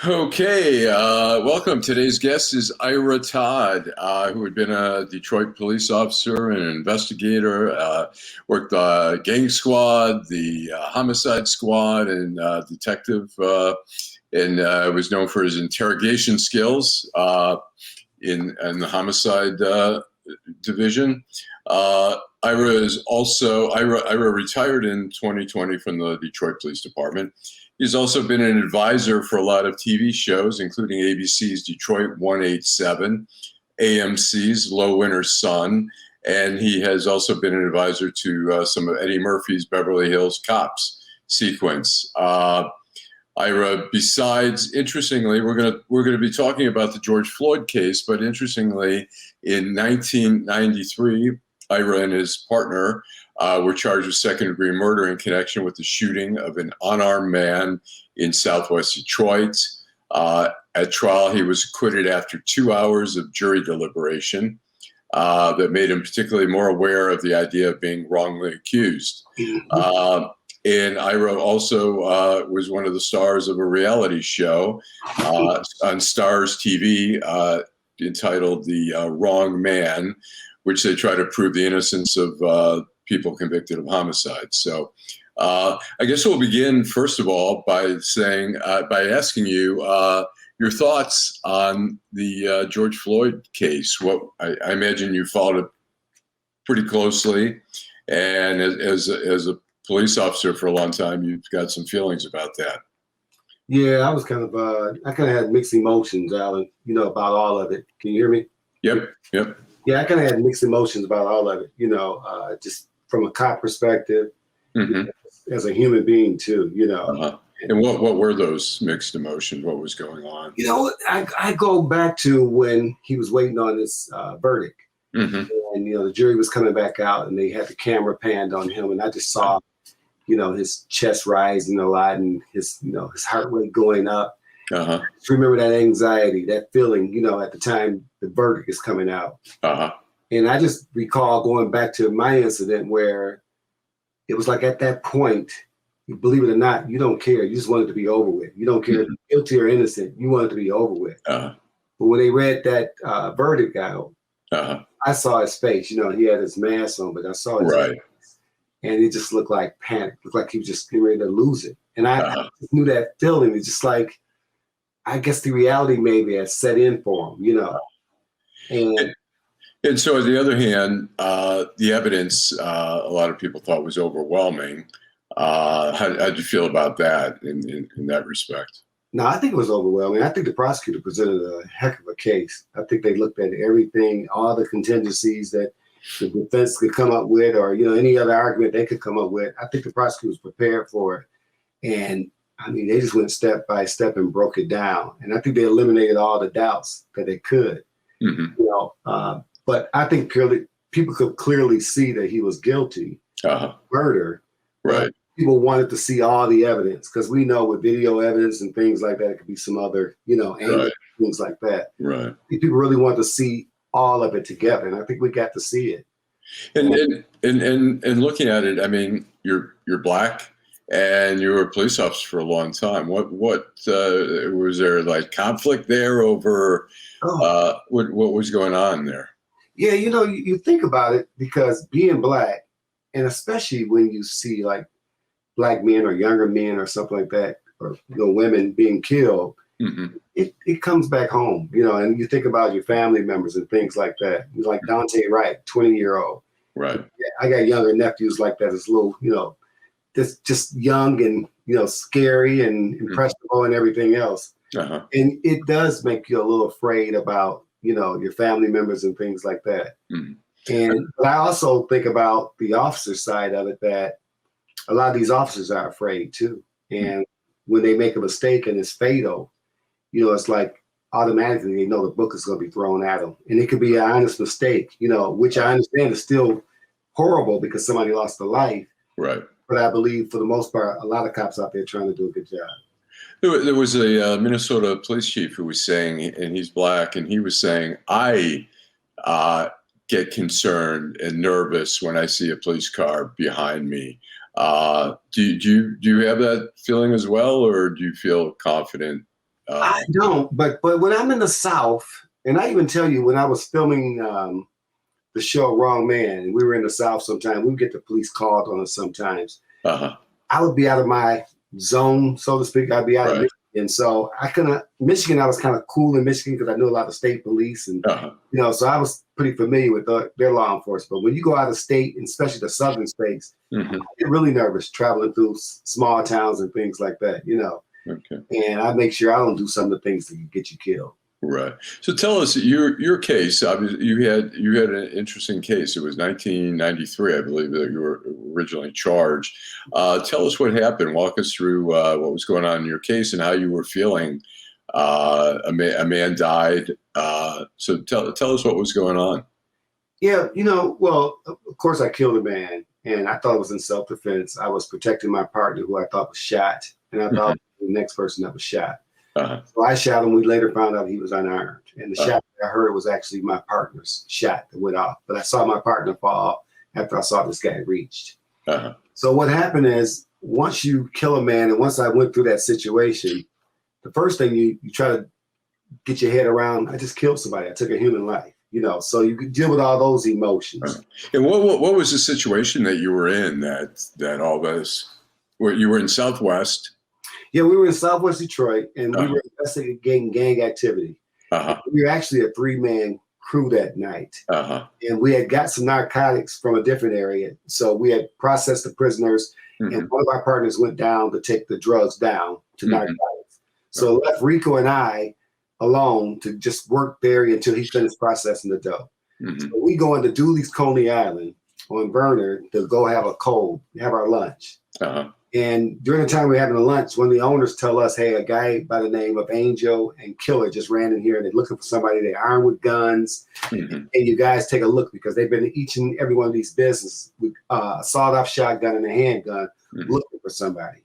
Okay, welcome. Today's guest is Ira Todd, who had been a Detroit police officer and an investigator, worked gang squad, the homicide squad, and detective, and was known for his interrogation skills in the homicide division. Ira retired in 2020 from the Detroit Police Department. He's also been an advisor for a lot of TV shows, including ABC's Detroit 187, AMC's Low Winter Sun, and he has also been an advisor to some of Eddie Murphy's Beverly Hills Cops sequence. Ira, besides, interestingly, we're gonna be talking about the George Floyd case, but interestingly, in 1993, Ira and his partner were charged with second-degree murder in connection with the shooting of an unarmed man in Southwest Detroit. At trial, he was acquitted after 2 hours of jury deliberation that made him particularly more aware of the idea of being wrongly accused. And Ira also was one of the stars of a reality show on Stars TV entitled The Wrong Man, which they try to prove the innocence of people convicted of homicide. So I guess we'll begin, first of all, by asking you your thoughts on the George Floyd case. What I imagine you followed it pretty closely, and as a police officer for a long time, you've got some feelings about that. Yeah, I was I kind of had mixed emotions, Alan, about all of it. Can you hear me? Yep. Yeah, I kind of had mixed emotions about all of it, just from a cop perspective, Mm-hmm. as a human being too, And what were those mixed emotions? What was going on? I go back to when he was waiting on his verdict, Mm-hmm. and the jury was coming back out, and they had the camera panned on him, and I just saw, his chest rising a lot, and his heart rate going up. Uh-huh. Just remember that anxiety, that feeling, at the time the verdict is coming out. Uh-huh. And I just recall going back to my incident where it was like at that point, believe it or not, you don't care. You just want it to be over with. You don't care if you're guilty or innocent. You want it to be over with. Uh-huh. But when they read that verdict out, Uh-huh. I saw his face. He had his mask on, but I saw his face. And it just looked like panic. Looked like he was just getting ready to lose it. And I just knew that feeling. It's just like, I guess the reality maybe had set in for him, And so, on the other hand, the evidence a lot of people thought was overwhelming. How'd you feel about that in that respect? No, I think it was overwhelming. I think the prosecutor presented a heck of a case. I think they looked at everything, all the contingencies that the defense could come up with, or any other argument they could come up with. I think the prosecutor was prepared for it, and I mean, they just went step by step and broke it down. And I think they eliminated all the doubts that they could. Mm-hmm. But I think people could clearly see that he was guilty of murder. Right. People wanted to see all the evidence, because we know with video evidence and things like that, it could be some other, angles, things like that. Right. People really want to see all of it together, and I think we got to see it. And looking at it, I mean, you're Black, and you were a police officer for a long time. What was there, like, conflict there over what was going on there? Yeah, you think about it, because being Black, and especially when you see like Black men or younger men or something like that, or women being killed, it comes back home, and you think about your family members and things like that. Like Dante Wright, 20-year-old. Right. Yeah, I got younger nephews like that. It's a little, just young and scary and impressionable and everything else. Uh-huh. And it does make you a little afraid about your family members and things like that. But I also think about the officer side of it, that a lot of these officers are afraid too. And when they make a mistake and it's fatal, it's like automatically they know the book is going to be thrown at them. And it could be an honest mistake, which I understand is still horrible because somebody lost their life. Right. But I believe for the most part, a lot of cops out there trying to do a good job. There was a Minnesota police chief who was saying, and he's Black, and he was saying, I get concerned and nervous when I see a police car behind me. Do you have that feeling as well, or do you feel confident I don't, but when I'm in the South, and I even tell you when I was filming the show Wrong Man, and we were in the South sometime, we would get the police called on us sometimes. I would be out of my zone, so to speak. I'd be out of Michigan. So Michigan, I was kind of cool in Michigan because I knew a lot of state police and, so I was pretty familiar with their law enforcement. But when you go out of state, and especially the southern states, I get really nervous traveling through small towns and things like that, And I make sure I don't do some of the things that can get you killed. Right. So tell us your case. Obviously, you had an interesting case. It was 1993, I believe, that you were originally charged. Tell us what happened. Walk us through what was going on in your case and how you were feeling. A man died. So tell us what was going on. Yeah, well, of course I killed a man, and I thought it was in self-defense. I was protecting my partner who I thought was shot, and I thought the next person that was shot. So I shot him. We later found out he was unarmed. And the shot that I heard was actually my partner's shot that went off. But I saw my partner fall after I saw this guy reached. So what happened is once you kill a man, and once I went through that situation, the first thing you try to get your head around, I just killed somebody. I took a human life, so you could deal with all those emotions. And what was the situation that you were in that all this, where you were in Southwest? Yeah, we were in Southwest Detroit, and we were investigating gang activity. We were actually a 3-man crew that night, and we had got some narcotics from a different area. So we had processed the prisoners, and one of our partners went down to take the drugs down to narcotics. So left Rico and I alone to just work there until he finished processing the dope. So we go into Dooley's Coney Island on Verner to go have our lunch. And during the time we were having a lunch, one of the owners tell us, hey, a guy by the name of Angel and Killer just ran in here and they're looking for somebody. They're armed with guns. And you guys take a look because they've been in each and every one of these businesses with a sawed-off shotgun and a handgun looking for somebody.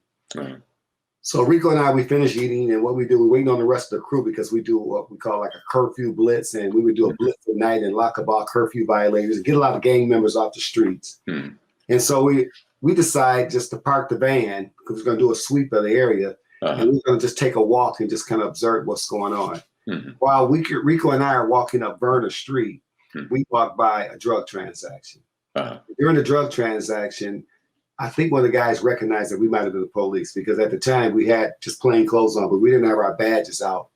So Rico and I, we finished eating, and what we do, we're waiting on the rest of the crew because we do what we call like a curfew blitz, and we would do a blitz at night and lock up all curfew violators and get a lot of gang members off the streets. And so we decide just to park the van because we're going to do a sweep of the area, and we're going to just take a walk and just kind of observe what's going on. While Rico and I are walking up Verner Street, we walk by a drug transaction. During the drug transaction, I think one of the guys recognized that we might have been the police because at the time we had just plain clothes on, but we didn't have our badges out.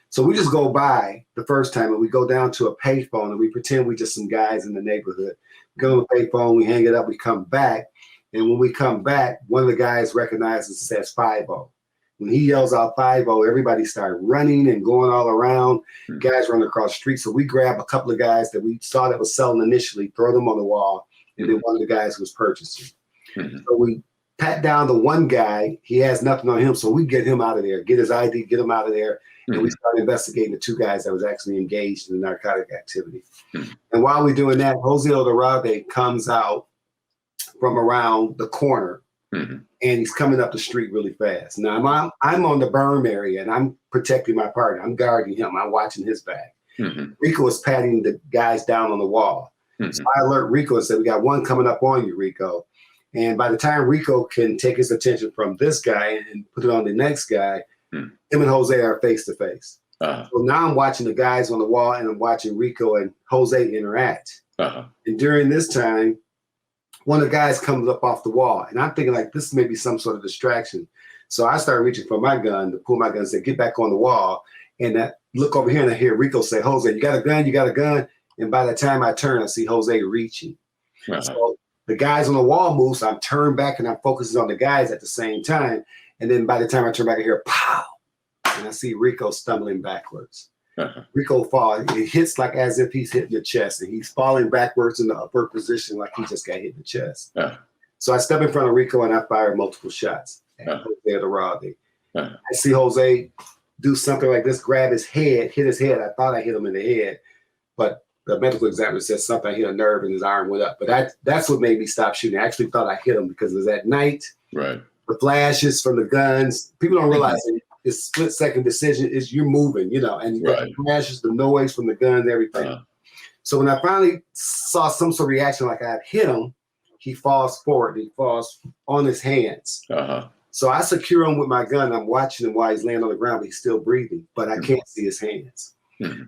So we just go by the first time and we go down to a payphone and we pretend we just some guys in the neighborhood. We go to the payphone, we hang it up, we come back. And when we come back, one of the guys recognizes and says 5-0. When he yells out 5-0, everybody started running and going all around. Guys running across the street. So we grab a couple of guys that we saw that was selling initially, throw them on the wall. And then one of the guys was purchasing. So we pat down the one guy. He has nothing on him. So we get him out of there, get his ID, get him out of there. And we started investigating the 2 guys that was actually engaged in the narcotic activity. And while we're doing that, Jose Eldorado comes out from around the corner and he's coming up the street really fast. Now I'm on the berm area and I'm protecting my partner. I'm guarding him. I'm watching his back. Rico is patting the guys down on the wall. So I alert Rico and said, we got one coming up on you, Rico. And by the time Rico can take his attention from this guy and put it on the next guy, him and Jose are face to face. So now I'm watching the guys on the wall and I'm watching Rico and Jose interact. And during this time, one of the guys comes up off the wall and I'm thinking like this may be some sort of distraction. So I started reaching for my gun to pull my gun and say, get back on the wall. And I look over here and I hear Rico say, Jose, you got a gun? You got a gun? And by the time I turn, I see Jose reaching. So the guys on the wall move, so I'm turned back and I'm focusing on the guys at the same time. And then by the time I turn back, I hear pow, and I see Rico stumbling backwards. Rico falls. It hits like as if he's hitting the chest, and he's falling backwards in the upward position like he just got hit in the chest. So I step in front of Rico and I fire multiple shots at Jose Eldorado. I see Jose do something like this, grab his head, hit his head. I thought I hit him in the head, but the medical examiner said something, I hit a nerve and his arm went up. But that's what made me stop shooting. I actually thought I hit him because it was at night. The flashes from the guns. People don't realize it's split-second decision. Is you're moving, and you got the flashes, the noise from the guns, everything. So when I finally saw some sort of reaction like I had hit him, he falls forward. He falls on his hands. So I secure him with my gun. I'm watching him while he's laying on the ground, but he's still breathing, but I can't see his hands.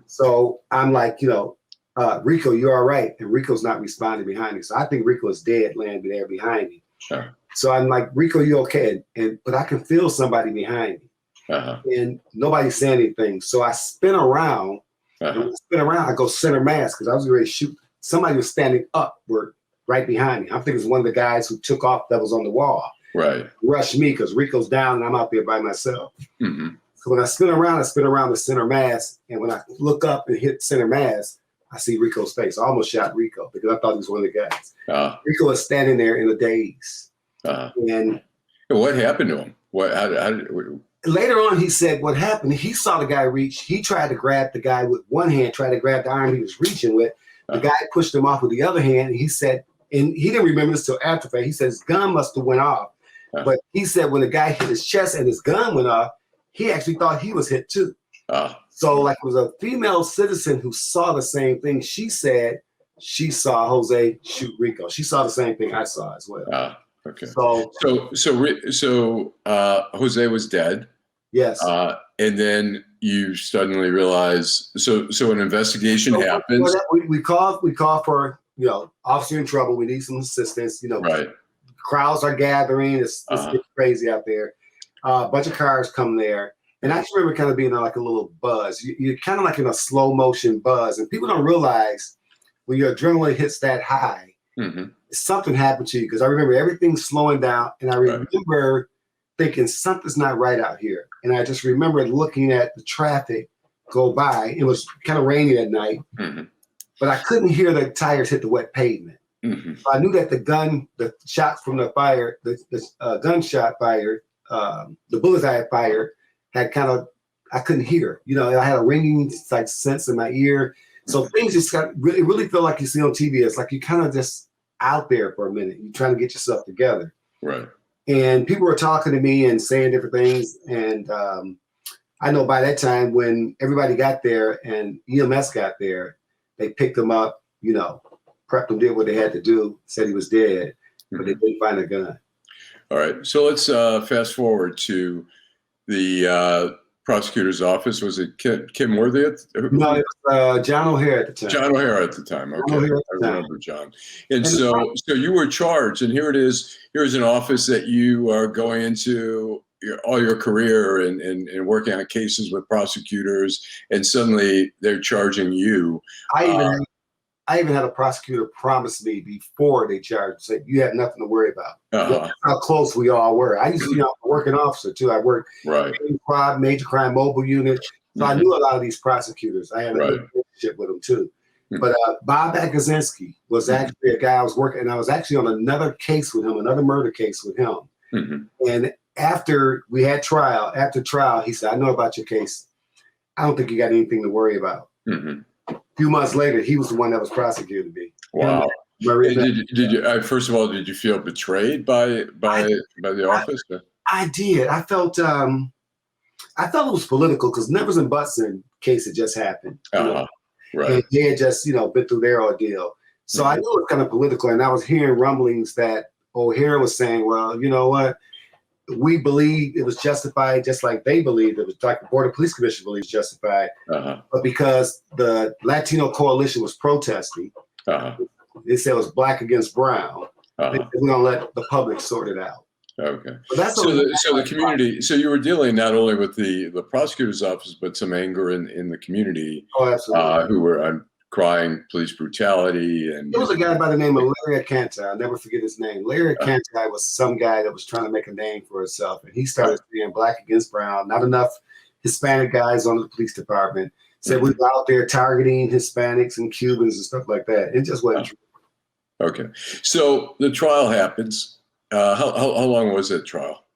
So I'm like, Rico, you all right? And Rico's not responding behind me. So I think Rico is dead laying there behind me. So I'm like, Rico, you okay? But I can feel somebody behind me. And nobody's saying anything. So I spin around. And when I spin around, I go center mass because I was ready to shoot. Somebody was standing upward right behind me. I think it was one of the guys who took off that was on the wall. Right. Rushed me because Rico's down and I'm out there by myself. So when I spin around the center mass. And when I look up and hit center mass, I see Rico's face. I almost shot Rico because I thought he was one of the guys. Rico is standing there in a daze. And what happened to him? Later on, he said what happened. He saw the guy reach. He tried to grab the guy with one hand, tried to grab the arm he was reaching with. The guy pushed him off with the other hand. And he said, and he didn't remember this till after fact. He said his gun must have went off. But he said when the guy hit his chest and his gun went off, he actually thought he was hit too. So like it was a female citizen who saw the same thing. She said she saw Jose shoot Rico. She saw the same thing I saw as well. Okay. So Jose was dead. Yes. And then you suddenly realize. So an investigation happens. We call for officer in trouble. We need some assistance. Right. Crowds are gathering. It's crazy out there. A bunch of cars come there. And I just remember kind of being like a little buzz. You're kind of like in a slow motion buzz. And people don't realize when your adrenaline hits that high, something happened to you. Because I remember everything slowing down. And I remember thinking something's not right out here. And I just remember looking at the traffic go by. It was kind of rainy at night. But I couldn't hear the tires hit the wet pavement. So I knew that the shots from the fire, the gunshot fired, the bullets I had fired, had kind of, I couldn't hear. I had a ringing like sense in my ear. So things just got really, really feel like you see on TV. It's like you kind of just out there for a minute. You're trying to get yourself together. Right. And people were talking to me and saying different things. And I know by that time when everybody got there and EMS got there, they picked him up, prepped him, did what they had to do, said he was dead, but they didn't find a gun. All right. So let's fast forward to the prosecutor's office. Was it Kim Worthy? No, it was John O'Hare at the time. John O'Hare at the time. Okay. I remember John. And so you were charged, and here it is. Here's an office that you are going into all your career and working on cases with prosecutors, and suddenly they're charging you. I even had a prosecutor promise me before they charged, say you have nothing to worry about. That's how close we all were. I used to be a working officer too. I worked in major crime mobile unit. So I knew a lot of these prosecutors. I had a good relationship with them too. But Bob Akazinski was actually a guy I was working, and I was actually on another case with him, another murder case with him. And after we had trial, he said, I know about your case. I don't think you got anything to worry about. A few months later, he was the one that was prosecuted me. Wow. Did you first of all, did you feel betrayed by the office? I did. I felt it was political because Nevers and Butson case had just happened. Right. And they had just, been through their ordeal. So I knew it was kind of political. And I was hearing rumblings that O'Hare was saying, well, you know what? We believe it was justified, just like they believed it was, like the Board of Police Commission believes justified. But because the Latino coalition was protesting, they said it was black against brown. We're going to let the public sort it out. Okay. So the community. So you were dealing not only with the prosecutor's office, but some anger in the community. Oh, absolutely. Who were crying police brutality. And there was a guy by the name of Larry Cantai. I'll never forget his name. Larry Cantai was some guy that was trying to make a name for himself, and he started saying black against brown. Not enough Hispanic guys on the police department. Said we were out there targeting Hispanics and Cubans and stuff like that. It just wasn't true. Okay. So the trial happens. How long was that trial?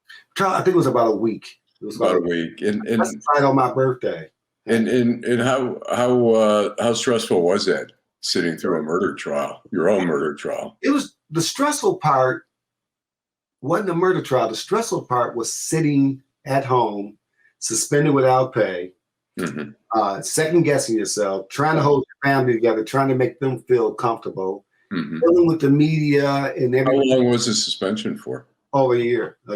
I think it was about a week. It was about a week. And that's right on my birthday. And how stressful was that, sitting through a murder trial, your own murder trial? It was, the stressful part wasn't the murder trial. The stressful part was sitting at home, suspended without pay, second guessing yourself, trying to hold your family together, trying to make them feel comfortable, dealing with the media and everything. How long was the suspension for? Over a year. No.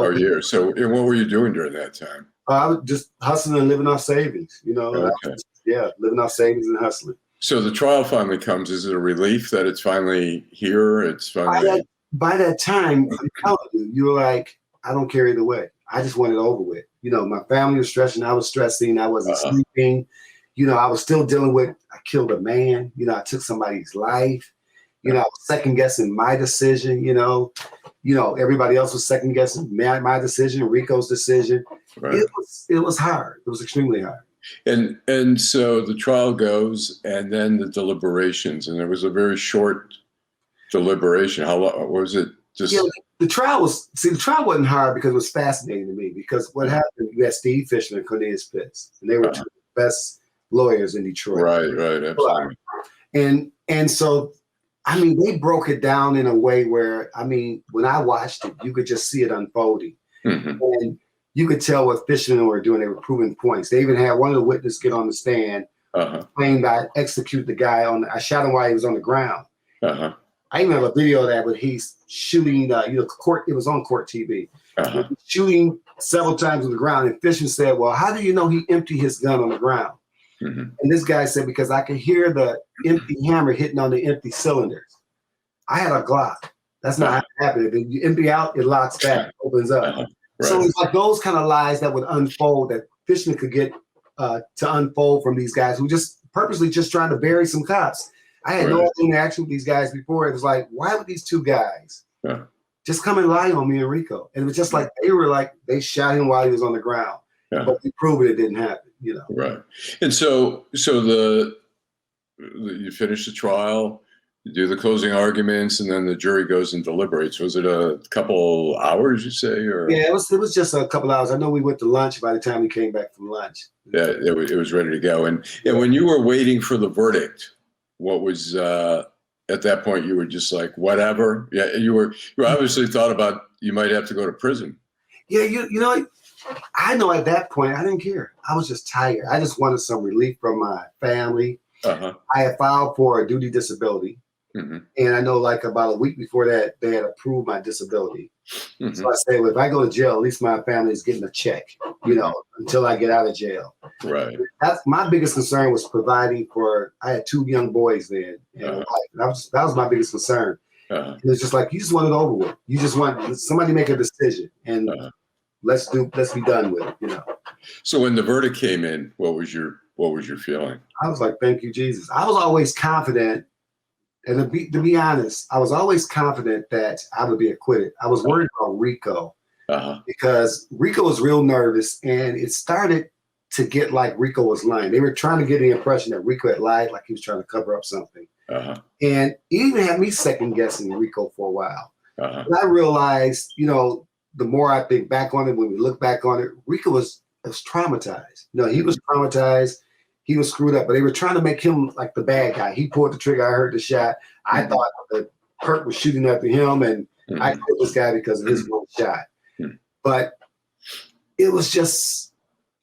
Oh, a year. So, and what were you doing during that time? I was just hustling and living off savings, Okay. Living off savings and hustling. So the trial finally comes. Is it a relief that it's finally here? It's finally. By that time, I'm telling you, you were like, I don't care either way. I just want it over with. My family was stressing. I was stressing. I wasn't sleeping. I was still dealing with, I killed a man. I took somebody's life. I was second guessing my decision. Everybody else was second guessing my decision, Rico's decision. Right. It was hard. It was extremely hard. And so the trial goes, and then the deliberations, and there was a very short deliberation. How long was it? Just the trial wasn't hard because it was fascinating to me. Because what happened? You had Steve Fisher and Cornelius Pitts, and they were two of the best lawyers in Detroit. Right, absolutely. And so, they broke it down in a way where, when I watched it, you could just see it unfolding. Mm-hmm. And you could tell what Fisher and were doing. They were proving points. They even had one of the witnesses get on the stand, claimed I execute the guy I shot him while he was on the ground. I even have a video of that where he's shooting, court. It was on court TV. Shooting several times on the ground. And Fisher said, well, how do you know he emptied his gun on the ground? Mm-hmm. And this guy said, because I could hear the empty hammer hitting on the empty cylinders. I had a Glock. That's not happening. If you empty out, it locks back, opens up. Right. So it's like those kind of lies that would unfold that Fishman could get to unfold from these guys who just purposely just trying to bury some cops. I had no interaction with these guys before. It was like, why would these two guys just come and lie on me and Rico? And it was just like they shot him while he was on the ground. But we proved it didn't happen. Right. And so you finish the trial, you do the closing arguments, and then the jury goes and deliberates. Was it a couple hours, you say? Or it was just a couple hours. I know we went to lunch by the time we came back from lunch. Yeah, it was ready to go. And when you were waiting for the verdict, what was at that point? You were just like, whatever. Yeah, you obviously thought about you might have to go to prison. Yeah, I know at that point I didn't care. I was just tired. I just wanted some relief from my family. I had filed for a duty disability. Mm-hmm. And I know about a week before that, they had approved my disability. Mm-hmm. So I said, well, if I go to jail, at least my family is getting a check, until I get out of jail. Right. That's my biggest concern was providing for, I had two young boys then. And that was my biggest concern. And it's just like, you just want it over with. You just want somebody to make a decision and let's be done with it, So when the verdict came in, what was your feeling? I was like, thank you, Jesus. I was always confident. And to be honest, I was always confident that I would be acquitted. I was worried about Rico because Rico was real nervous, and it started to get like Rico was lying. They were trying to get the impression that Rico had lied, like he was trying to cover up something. And it even had me second guessing Rico for a while. And I realized, the more I think back on it, when we look back on it, Rico was traumatized. He was traumatized. He was screwed up, but they were trying to make him like the bad guy. He pulled the trigger. I heard the shot. I thought that Kirk was shooting after him, and I killed this guy because of his one shot. But it was just,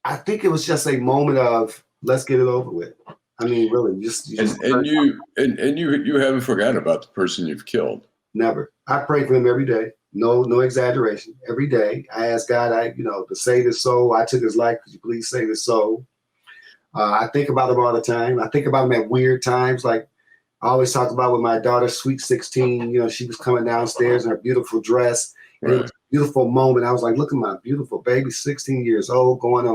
I think it was just a moment of let's get it over with. Really, you haven't forgotten about the person you've killed. Never. I pray for him every day. No exaggeration. Every day, I ask God, to save his soul. I took his life. Could you please save his soul? I think about him all the time. I think about him at weird times. Like I always talk about with my daughter, Sweet 16, she was coming downstairs in her beautiful dress. And it was a beautiful moment. I was like, look at my beautiful baby, 16 years old, going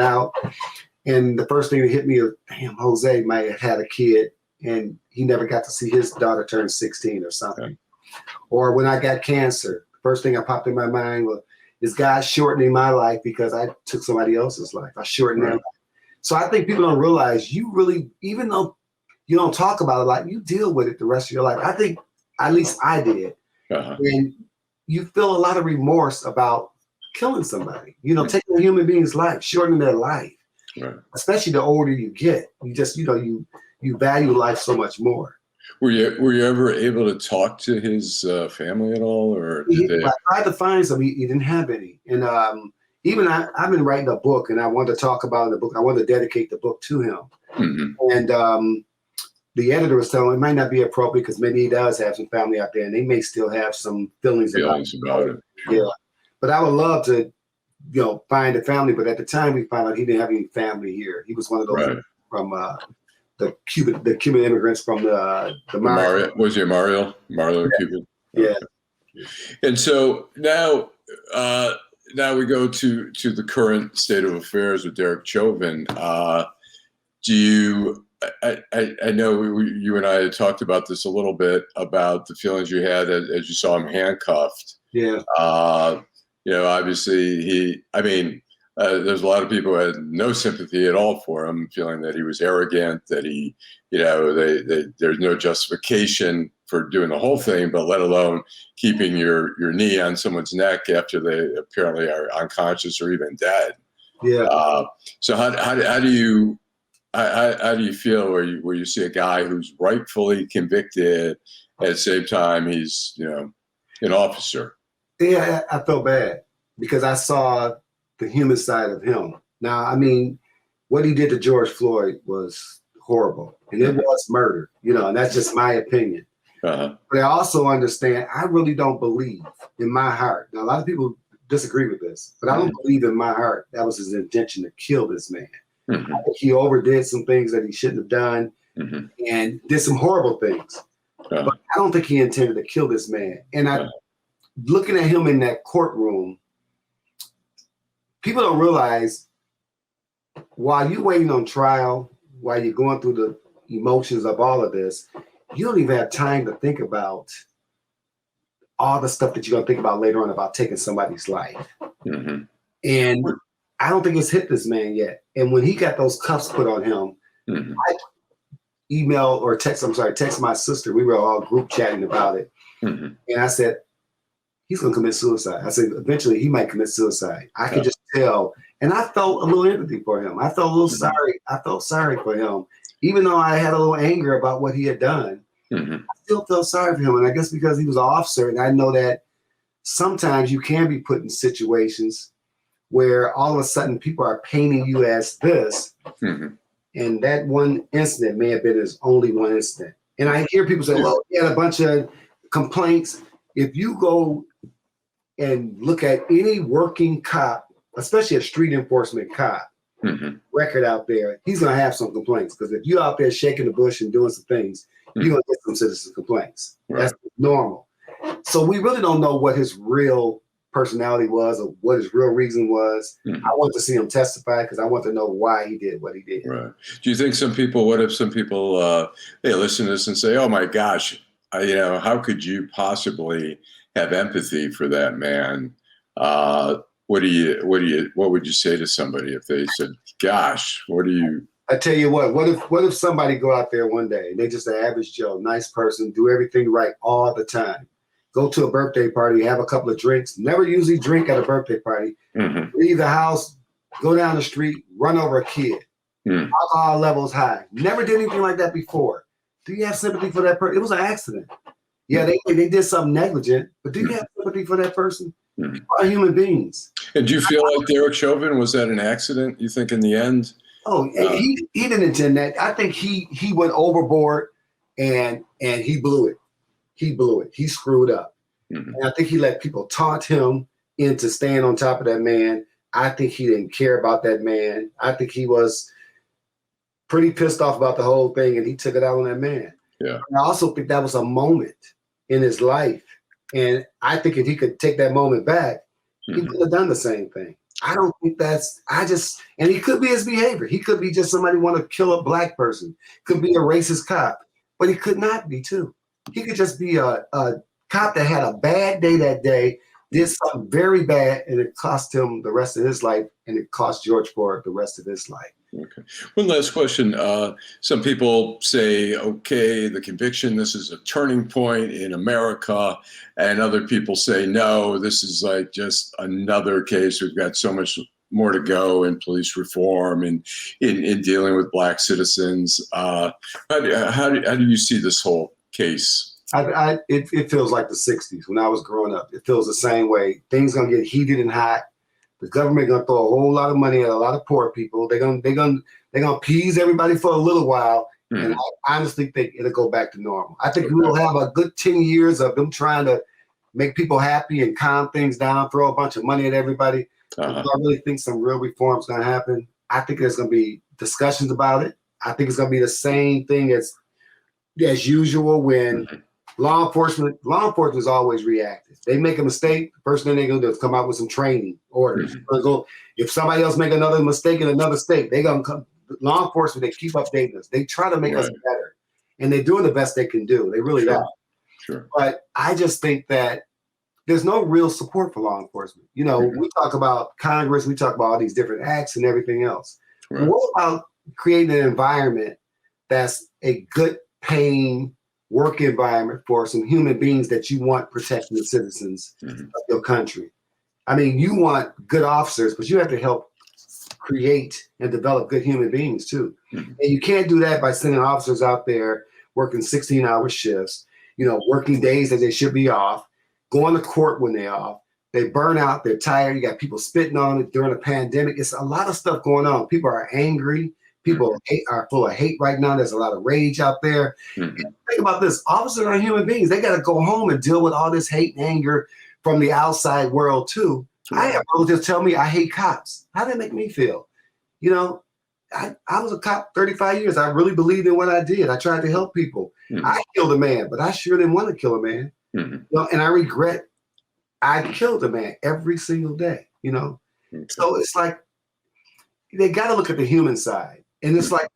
out. And the first thing that hit me was, damn, Jose might have had a kid and he never got to see his daughter turn 16 or something. Or when I got cancer, the first thing that popped in my mind was, is God shortening my life because I took somebody else's life? I shortened their life. So I think people don't realize you really, even though you don't talk about it a lot, you deal with it the rest of your life. I think, at least I did. And you feel a lot of remorse about killing somebody, taking a human being's life, shortening their life, especially the older you get. You just, you value life so much more. Were you ever able to talk to his family at all? Or I tried to find some, he didn't have any. And even I've been writing a book, and I wanted to talk about in the book. I wanted to dedicate the book to him. And the editor was telling him it might not be appropriate because maybe he does have some family out there and they may still have some feelings about it. Sure. Yeah. But I would love to, find a family. But at the time we found out he didn't have any family here. He was one of those from the Cuban immigrants from the Mario. Was he Mario Cuban? Yeah. Okay. And so now we go to the current state of affairs with Derek Chauvin. Do you? I know you and I had talked about this a little bit about the feelings you had as you saw him handcuffed. Yeah. Obviously there's a lot of people who had no sympathy at all for him, feeling that he was arrogant, that he, there's no justification for doing the whole thing, but let alone keeping your knee on someone's neck after they apparently are unconscious or even dead. Yeah. So how do you feel where you see a guy who's rightfully convicted, at the same time he's an officer? Yeah, I felt bad because I saw the human side of him. Now, what he did to George Floyd was horrible, and it was murder, and that's just my opinion. Uh-huh. But I also understand, I really don't believe in my heart. Now, a lot of people disagree with this, but I don't believe in my heart that was his intention to kill this man. Mm-hmm. I think he overdid some things that he shouldn't have done and did some horrible things. Uh-huh. But I don't think he intended to kill this man. And looking at him in that courtroom, people don't realize while you're waiting on trial, while you're going through the emotions of all of this, you don't even have time to think about all the stuff that you're going to think about later on about taking somebody's life. Mm-hmm. And I don't think it's hit this man yet. And when he got those cuffs put on him, I text my sister. We were all group chatting about it. And I said, he's going to commit suicide. I said, eventually he might commit suicide. I could just tell. And I felt a little empathy for him. I felt a little sorry. I felt sorry for him. Even though I had a little anger about what he had done, I still felt sorry for him. And I guess because he was an officer, and I know that sometimes you can be put in situations where all of a sudden people are painting you as this. And that one incident may have been his only one incident. And I hear people say, well, he had a bunch of complaints. If you go and look at any working cop, especially a street enforcement cop record out there, he's going to have some complaints. Because if you're out there shaking the bush and doing some things, you're going to get some citizen complaints. Right. That's normal. So we really don't know what his real personality was or what his real reason was. I want to see him testify because I want to know why he did what he did. Right. Do you think what if some people, they listen to this and say, oh my gosh, how could you possibly have empathy for that man? What would you say to somebody if they said, gosh, I tell you what if somebody go out there one day and they just an average Joe, nice person, do everything right all the time, go to a birthday party, have a couple of drinks, never usually drink at a birthday party, leave the house, go down the street, run over a kid, alcohol levels high, never did anything like that before. Do you have sympathy for that person? It was an accident. Yeah, they did something negligent, but do you have sympathy for that person? People are human beings. And do you feel like Derek Chauvin, was that an accident, you think, in the end? Oh, he didn't intend that. I think he went overboard and he blew it. He blew it. He screwed up. And I think he let people taunt him into staying on top of that man. I think he didn't care about that man. I think he was pretty pissed off about the whole thing, and he took it out on that man. Yeah. And I also think that was a moment in his life. And I think if he could take that moment back, he could have done the same thing. I don't think and he could be his behavior. He could be just somebody want to kill a black person, could be a racist cop, but he could not be too. He could just be a cop that had a bad day that day, did something very bad, and it cost him the rest of his life, and it cost George Floyd the rest of his life. Okay. One last question. Some people say, okay, the conviction, this is a turning point in America. And other people say, no, this is like just another case. We've got so much more to go in police reform and in dealing with black citizens. How do you see this whole case? It feels like the 60s when I was growing up. It feels the same way. Things going to get heated and hot. The government gonna throw a whole lot of money at a lot of poor people. They're gonna appease everybody for a little while, And I honestly think it'll go back to normal. I think we will have a good 10 years of them trying to make people happy and calm things down, throw a bunch of money at everybody. I really think some real reform's going to happen. I think there's going to be discussions about it. I think it's going to be the same thing as usual when law enforcement is always reactive. They make a mistake, the first thing they're going to do is come out with some training orders. If somebody else make another mistake in another state, they're going to come. Law enforcement, they keep updating us. They try to make us better, and they're doing the best they can do. They really are. Sure. But I just think that there's no real support for law enforcement. You know, we talk about Congress, we talk about all these different acts and everything else. What about creating an environment that's a good paying work environment for some human beings that you want protecting the citizens of your country? I mean, you want good officers, but you have to help create and develop good human beings too. And you can't do that by sending officers out there working 16-hour shifts, you know, working days that they should be off, going to court when they're off. They burn out, they're tired. You got people spitting on it during a pandemic. It's a lot of stuff going on. People are angry. People are full of hate right now. There's a lot of rage out there. And think about this. Officers are human beings. They got to go home and deal with all this hate and anger from the outside world too. I have relatives tell me I hate cops. How did it make me feel? You know, I was a cop 35 years. I really believed in what I did. I tried to help people. I killed a man, but I sure didn't want to kill a man. You know, and I regret I killed a man every single day, you know? So it's like, they got to look at the human side. And it's like,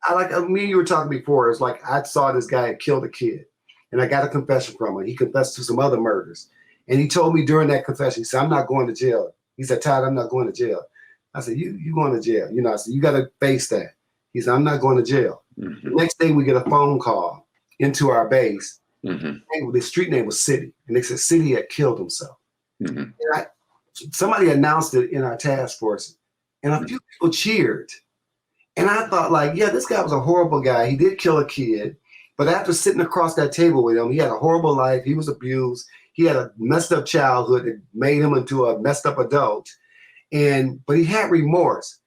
me and you were talking before, it's like, I saw this guy kill a kid and I got a confession from him. He confessed to some other murders. And he told me during that confession, he said, I'm not going to jail. He said, Todd, I'm not going to jail. I said, you going to jail. You know, I said, you got to face that. He said, I'm not going to jail. The next day we get a phone call into our base. The street name was City. And they said City had killed himself. And somebody announced it in our task force and a few people cheered. And I thought like, yeah, this guy was a horrible guy. He did kill a kid. But after sitting across that table with him, he had a horrible life. He was abused. He had a messed up childhood that made him into a messed up adult. But he had remorse.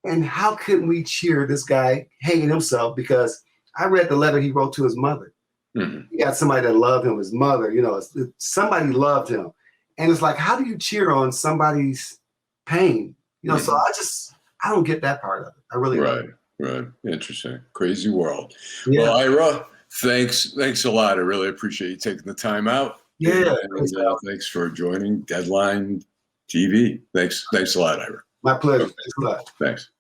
And how couldn't we cheer this guy hanging himself? Because I read the letter he wrote to his mother. He got somebody that loved him, his mother, you know, somebody loved him. And it's like, how do you cheer on somebody's pain? You know, so I don't get that part of it. I really don't. Right. Interesting. Crazy world. Yeah. Well, Ira, thanks a lot. I really appreciate you taking the time out. Yeah. Thanks for joining Deadline TV. Thanks a lot, Ira. My pleasure. Thanks a lot. Thanks.